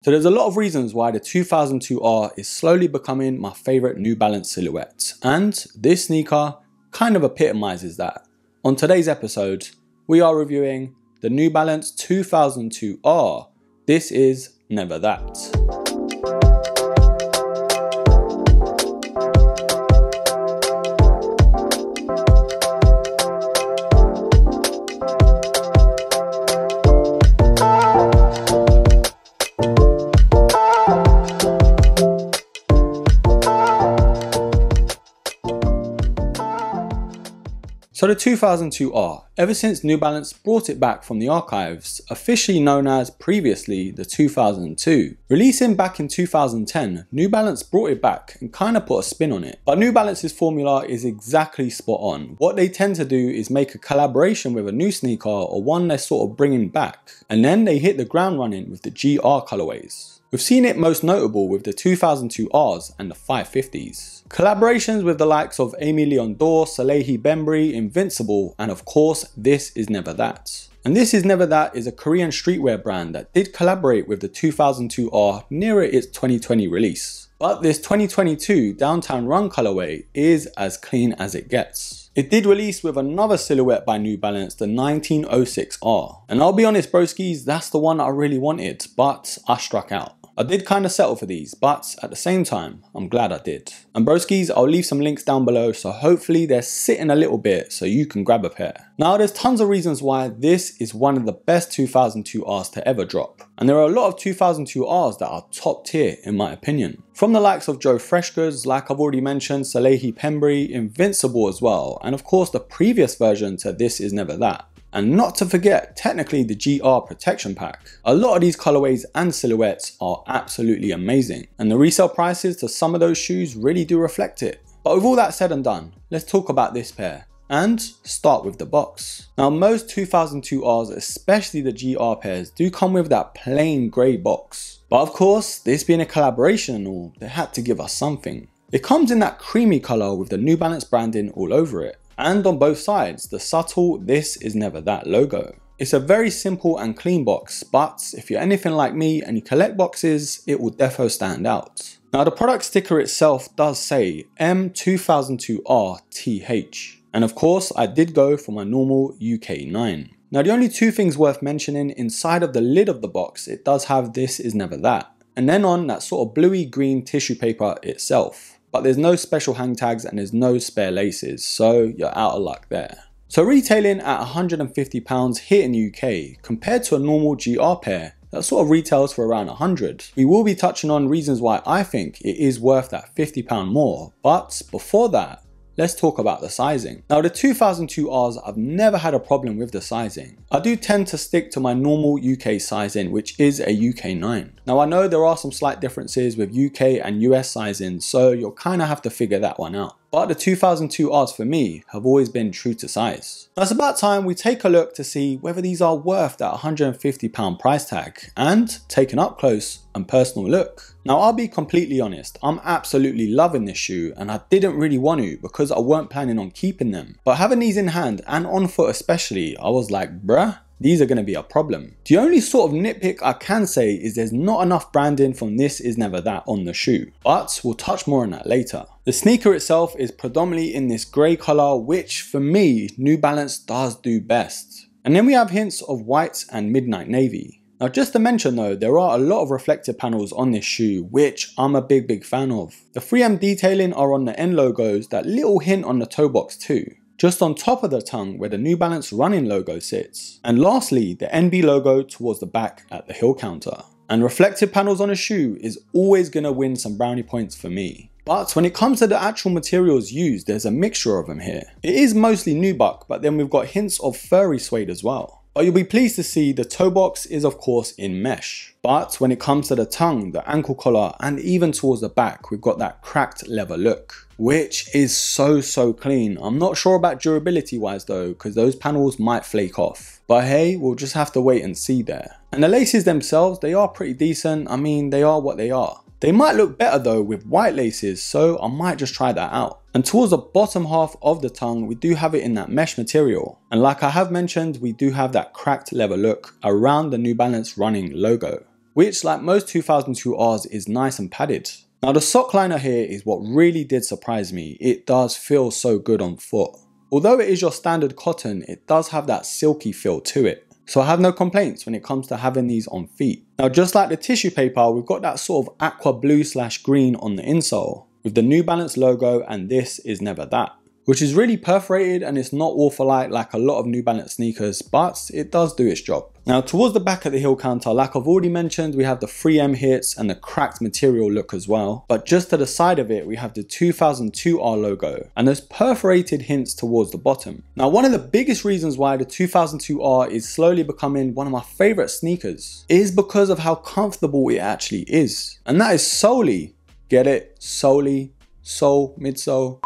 So there's a lot of reasons why the 2002R is slowly becoming my favorite New Balance silhouette, and this sneaker kind of epitomizes that. On today's episode, we are reviewing the New Balance 2002R. This is Never That. So the 2002R, ever since New Balance brought it back from the archives, officially known as previously the 2002. Releasing back in 2010, New Balance brought it back and kind of put a spin on it. But New Balance's formula is exactly spot on. What they tend to do is make a collaboration with a new sneaker or one they're sort of bringing back, and then they hit the ground running with the GR colorways. We've seen it most notable with the 2002Rs and the 550s. Collaborations with the likes of Aimé Leon Dore, Salehi Bembury, Invincible, and of course, Thisisneverthat. And Thisisneverthat is a Korean streetwear brand that did collaborate with the 2002R nearer its 2020 release. But this 2022 Downtown Run colorway is as clean as it gets. It did release with another silhouette by New Balance, the 1906R. And I'll be honest broskies, that's the one I really wanted, but I struck out. I did kind of settle for these, but at the same time, I'm glad I did. And broskies, I'll leave some links down below, so hopefully they're sitting a little bit so you can grab a pair. Now there's tons of reasons why this is one of the best 2002Rs to ever drop. And there are a lot of 2002Rs that are top tier in my opinion. From the likes of Joe Freshgoods, like I've already mentioned, Salehi Bembury, Invincible as well, and of course the previous version to Thisisneverthat. And not to forget, technically the GR protection pack. A lot of these colorways and silhouettes are absolutely amazing, and the resale prices to some of those shoes really do reflect it. But with all that said and done, let's talk about this pair. And start with the box. Now most 2002Rs, especially the GR pairs, do come with that plain grey box. But of course, this being a collaboration and all, they had to give us something. It comes in that creamy colour with the New Balance branding all over it. And on both sides, the subtle Thisisneverthat logo. It's a very simple and clean box, but if you're anything like me and you collect boxes, it will defo stand out. Now the product sticker itself does say M2002RTH. And of course, I did go for my normal UK9. Now the only two things worth mentioning, inside of the lid of the box, it does have Thisisneverthat. And then on that sort of bluey green tissue paper itself. But there's no special hang tags and there's no spare laces, so you're out of luck there. So retailing at £150 here in the UK, compared to a normal GR pair, that sort of retails for around 100. We will be touching on reasons why I think it is worth that £50 more, but before that, let's talk about the sizing. Now the 2002Rs, I've never had a problem with the sizing. I do tend to stick to my normal UK sizing, which is a UK9. Now I know there are some slight differences with UK and US sizing, so you'll kind of have to figure that one out. But the 2002Rs for me have always been true to size. Now it's about time we take a look to see whether these are worth that £150 price tag and take an up close and personal look. Now I'll be completely honest, I'm absolutely loving this shoe and I didn't really want to because I weren't planning on keeping them. But having these in hand and on foot especially, I was like, bruh, these are going to be a problem. The only sort of nitpick I can say is there's not enough branding from Thisisneverthat on the shoe, but we'll touch more on that later. The sneaker itself is predominantly in this grey colour, which for me, New Balance does do best. And then we have hints of white and midnight navy. Now just to mention though, there are a lot of reflective panels on this shoe, which I'm a big fan of. The 3M detailing are on the end logos, that little hint on the toe box too. Just on top of the tongue where the New Balance running logo sits. And lastly, the NB logo towards the back at the heel counter. And reflective panels on a shoe is always going to win some brownie points for me. But when it comes to the actual materials used, there's a mixture of them here. It is mostly nubuck, but then we've got hints of furry suede as well. But you'll be pleased to see the toe box is of course in mesh. But when it comes to the tongue, the ankle collar, and even towards the back, we've got that cracked leather look, which is so clean. I'm not sure about durability wise though, because those panels might flake off. But hey, we'll just have to wait and see there. And the laces themselves, they are pretty decent. I mean, they are what they are. They might look better though with white laces, so I might just try that out. And towards the bottom half of the tongue, we do have it in that mesh material. And like I have mentioned, we do have that cracked leather look around the New Balance running logo. which like most 2002Rs is nice and padded. Now the sock liner here is what really did surprise me. It does feel so good on foot. Although it is your standard cotton, it does have that silky feel to it. So I have no complaints when it comes to having these on feet. Now just like the tissue paper, we've got that sort of aqua blue / green on the insole with the New Balance logo and this is never that. Which is really perforated and it's not all for light like a lot of New Balance sneakers, but it does do its job. Now towards the back of the heel counter, like I've already mentioned, we have the 3M hits and the cracked material look as well. But just to the side of it, we have the 2002R logo and there's perforated hints towards the bottom. Now one of the biggest reasons why the 2002R is slowly becoming one of my favorite sneakers is because of how comfortable it actually is. And that is solely, get it, solely, sole, midsole.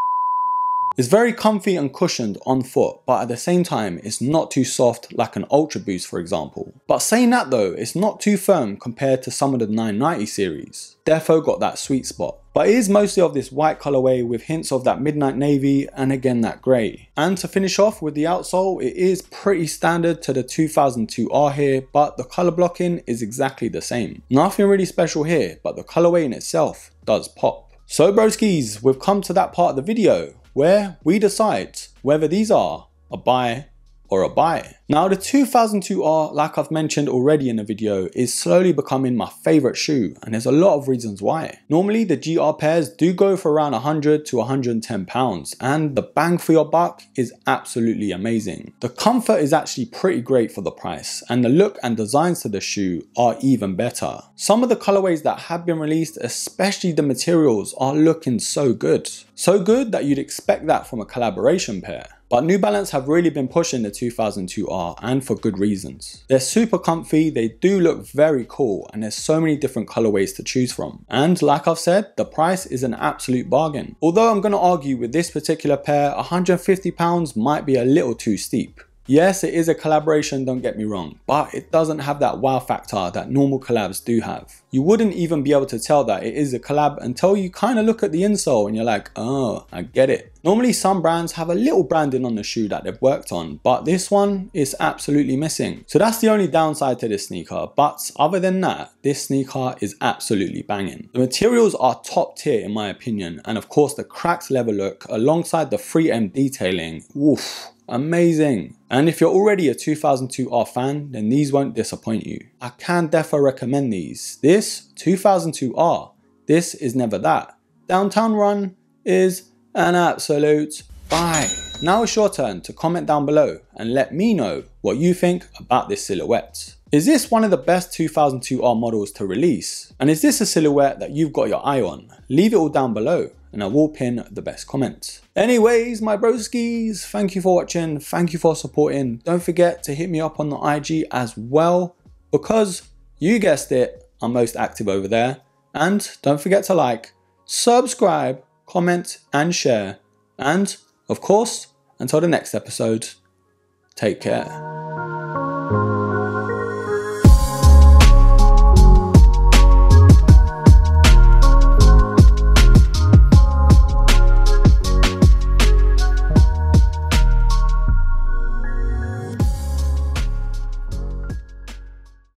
It's very comfy and cushioned on foot, but at the same time, it's not too soft like an Ultra Boost for example. But saying that though, it's not too firm compared to some of the 990 series. Defo got that sweet spot. But it is mostly of this white colorway with hints of that midnight navy and again that grey. And to finish off with the outsole, it is pretty standard to the 2002R here, but the colour blocking is exactly the same. Nothing really special here, but the colorway in itself does pop. So broskies, we've come to that part of the video where we decide whether these are a buy or a buy. Now the 2002R, like I've mentioned already in the video, is slowly becoming my favourite shoe and there's a lot of reasons why. Normally the GR pairs do go for around 100 to 110 pounds and the bang for your buck is absolutely amazing. The comfort is actually pretty great for the price and the look and designs to the shoe are even better. Some of the colorways that have been released, especially the materials, are looking so good. So good that you'd expect that from a collaboration pair. But New Balance have really been pushing the 2002R and for good reasons. They're super comfy, they do look very cool and there's so many different colorways to choose from. And like I've said, the price is an absolute bargain. Although I'm going to argue with this particular pair, £150 might be a little too steep. Yes, it is a collaboration, don't get me wrong, but it doesn't have that wow factor that normal collabs do have. You wouldn't even be able to tell that it is a collab until you kind of look at the insole and you're like, oh, I get it. Normally some brands have a little branding on the shoe that they've worked on, but this one is absolutely missing. So that's the only downside to this sneaker, but other than that, this sneaker is absolutely banging. The materials are top tier in my opinion, and of course the cracked leather look alongside the 3M detailing, woof. Amazing. And if you're already a 2002R fan, then these won't disappoint you. I can defo recommend these. This 2002R, this is never that. Downtown Run is an absolute buy. Now it's your turn to comment down below and let me know what you think about this silhouette. Is this one of the best 2002R models to release? And is this a silhouette that you've got your eye on? Leave it all down below and I will pin the best comments. Anyways, my broskies, thank you for watching, thank you for supporting. Don't forget to hit me up on the IG as well, because you guessed it, I'm most active over there. And don't forget to like, subscribe, comment and share. And of course, until the next episode, take care.